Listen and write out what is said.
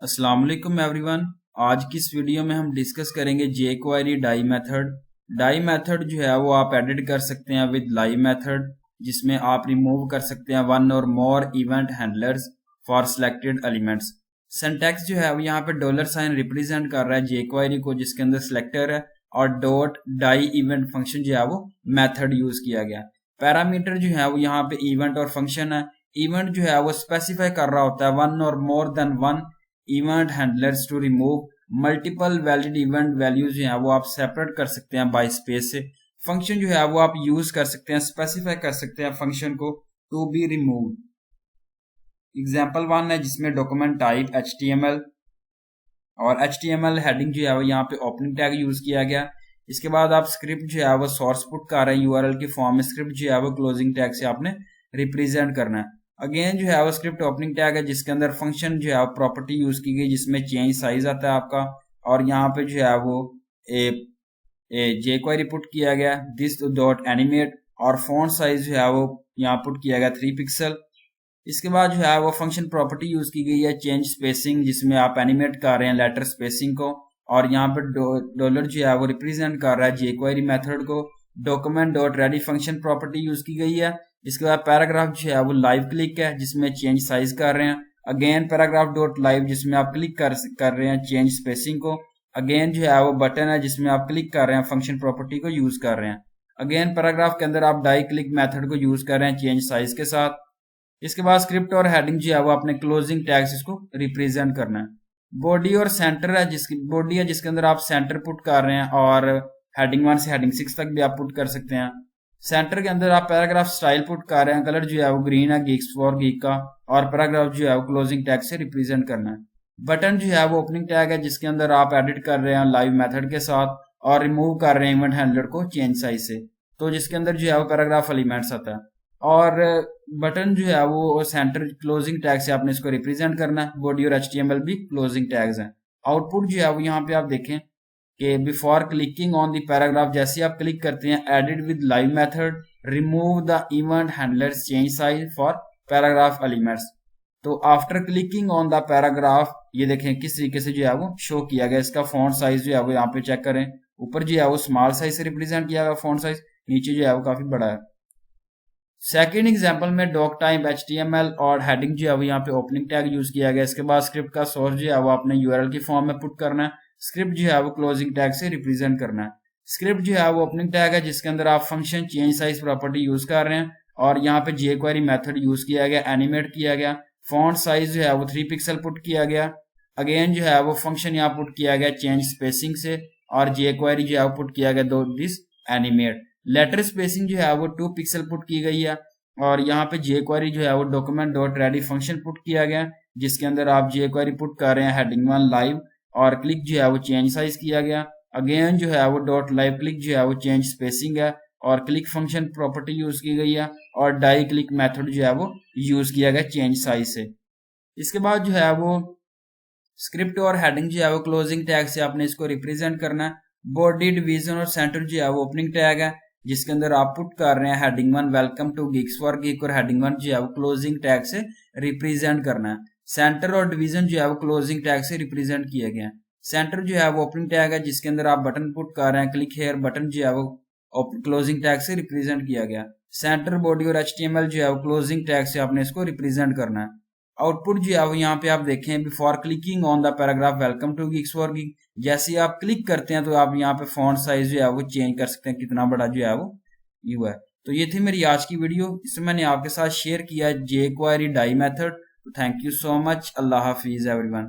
अस्सलाम वालेकुम एवरीवन। आज की इस वीडियो में हम डिस्कस करेंगे jQuery die method. Die method जो है वो आप एडिट कर सकते हैं विद लाइव मेथड, जिसमें आप रिमूव कर सकते हैं वन और more event handlers for selected elements. Syntax जो है वो यहाँ पे $साइन रिप्रेजेंट कर रहा है jQuery को, जिसके अंदर सिलेक्टर है, और डॉट डाई इवेंट फंक्शन जो है वो मेथड यूज किया गया। पैरामीटर जो है वो यहाँ पे इवेंट और फंक्शन है। इवेंट जो है वो स्पेसिफाई कर रहा होता है वन और more than one event handlers to remove multiple valid event values जो है वो आप सेपरेट कर सकते हैं बाय स्पेस से। फंक्शन जो है वो आप यूज कर सकते हैं, स्पेसिफाई कर सकते हैं फंक्शन को to be remove. Example one है जिसमें डॉक्यूमेंट टाइप HTML और HTML हेडिंग जो है वो यहाँ पे ओपनिंग टैग यूज किया गया। इसके बाद आप स्क्रिप्ट जो है वो सोर्स पुट कर रहे हैं URL की फॉर्म में, स्क्रिप्ट जो है वो क्लोजिंग टैग से आपने रिप्रेजेंट करना है। अगेन जो है वो स्क्रिप्ट ओपनिंग टैग है जिसके अंदर फंक्शन जो है वो प्रॉपर्टी यूज की गई जिसमें चेंज साइज आता है आपका, और यहाँ पे जो है वो jQuery पुट किया गया दिस डॉट एनिमेट, और फॉन्ट साइज जो है वो यहाँ पुट किया गया 3 पिक्सल। इसके बाद जो है वो फंक्शन प्रॉपर्टी यूज की गई है चेंज स्पेसिंग, जिसमें आप एनिमेट कर रहे हैं लेटर स्पेसिंग को, और यहाँ पे डॉलर जो है वो रिप्रेजेंट कर रहा है jQuery मेथड को। Document dot ready function property use की गई है। इसके बाद पैराग्राफ जो है वो लाइव क्लिक है जिसमें चेंज साइज कर रहे हैं। अगेन पैराग्राफ डॉट लाइव जिसमें आप क्लिक कर रहे हैं चेंज स्पेसिंग को। अगेन जो है वो बटन है जिसमें आप क्लिक कर रहे हैं फंक्शन प्रॉपर्टी को यूज कर रहे हैं। अगेन पैराग्राफ के अंदर आप डाई क्लिक मेथड को यूज कर रहे हैं चेंज साइज के साथ। इसके बाद स्क्रिप्ट और हेडिंग जो है वो अपने क्लोजिंग टैग्स इसको रिप्रेजेंट करना है। बॉडी और सेंटर है, जिसकी बॉडी है जिसके अंदर आप सेंटर पुट कर रहे हैं, और हेडिंग 1 से हेडिंग 6 तक भी आप पुट कर सकते हैं। सेंटर के अंदर आप पैराग्राफ स्टाइल पुट कर रहे हैं, कलर जो है वो ग्रीन है गीक्स फॉर गीक का, और पैराग्राफ जो है वो क्लोजिंग टैग से रिप्रेजेंट करना है। बटन जो है वो ओपनिंग टैग है जिसके अंदर आप एडिट कर रहे हैं लाइव मेथड के साथ, और रिमूव कर रहे हैं इवेंट हैंडलर को चेंज साइज से, तो जिसके अंदर जो है वो पैराग्राफ एलिमेंट्स आता है। और बटन जो है वो सेंटर क्लोजिंग टैग से आपने इसको रिप्रेजेंट करना है। बॉडी और HTML भी क्लोजिंग टैग्स हैं। आउटपुट जो है वो यहाँ पे आप देखें कि before clicking on the paragraph, जैसे आप क्लिक करते हैं edit with live method remove the event handlers change size for paragraph elements. तो after clicking on the paragraph ये देखें किस तरीके से जो है वो शो किया गया। इसका फॉन्ट साइज जो है वो यहाँ पे चेक करें, ऊपर जो है वो स्मॉल साइज से रिप्रेजेंट किया गया फॉन्ट साइज, नीचे जो है वो काफी बड़ा है। सेकेंड एग्जाम्पल में डॉक टाइप HTML और हेडिंग जो है वो यहाँ पे ओपनिंग टैग यूज किया गया। इसके बाद स्क्रिप्ट का सोर्स जो है वो आपने URL की फॉर्म में पुट करना है, स्क्रिप्ट जो है वो क्लोजिंग टैग से रिप्रेजेंट करना है। स्क्रिप्ट जो है वो ओपनिंग टैग है जिसके अंदर आप function change size property use कर रहे हैं, और यहाँ पे jQuery मेथड यूज किया गया, एनिमेट किया गया। फॉन्ट साइज जो है वो 3 पिक्सल पुट किया गया। अगेन जो है वो फंक्शन यहाँ पुट किया गया चेंज स्पेसिंग से, और jQuery जो है वो पुट किया गया दो दिस एनिमेट। लेटर स्पेसिंग जो है वो 2 पिक्सल पुट की गई है, और यहाँ पे jQuery जो है वो document dot ready function put किया गया जिसके अंदर आप jQuery पुट कर रहे हैं हेडिंग 1 लाइव, और क्लिक जो है वो चेंज साइज किया गया। अगेन जो है वो डॉट लाइव क्लिक जो है वो चेंज स्पेसिंग है, और क्लिक फंक्शन प्रॉपर्टी यूज की गई है, और डाई क्लिक मेथड जो है वो यूज किया गया चेंज साइज से। इसके बाद जो है वो स्क्रिप्ट और हेडिंग जो है वो क्लोजिंग टैग से आपने इसको रिप्रेजेंट करना है। बॉडी डिवीजन और सेंटर जो है वो ओपनिंग टैग है जिसके अंदर आप पुट कर रहे हैं heading 1 welcome to geeks for geek, और हेडिंग 1 जो है वो क्लोजिंग टैग से रिप्रेजेंट करना है। सेंटर और डिवीजन जो है वो क्लोजिंग टैग से रिप्रेजेंट किया गया है। सेंटर जो है वो ओपनिंग टैग है जिसके अंदर आप बटन पुट कर रहे हैं, क्लिक हेयर बटन जो है वो क्लोजिंग टैग से रिप्रेजेंट किया गया। सेंटर बॉडी और HTML जो है वो क्लोजिंग टैग से आपने इसको रिप्रेजेंट करना है। आउटपुट जो है वो यहाँ पे आप देखें before clicking on the paragraph welcome to geeks for geek, जैसे आप क्लिक करते हैं तो आप यहाँ पे फॉन्ट साइज जो है वो चेंज कर सकते हैं, कितना बड़ा जो है वो यू है। तो ये थी मेरी आज की वीडियो, इसमें मैंने आपके साथ शेयर किया jQuery die method. Thank you so much. अल्लाह हाफिज एवरीवन।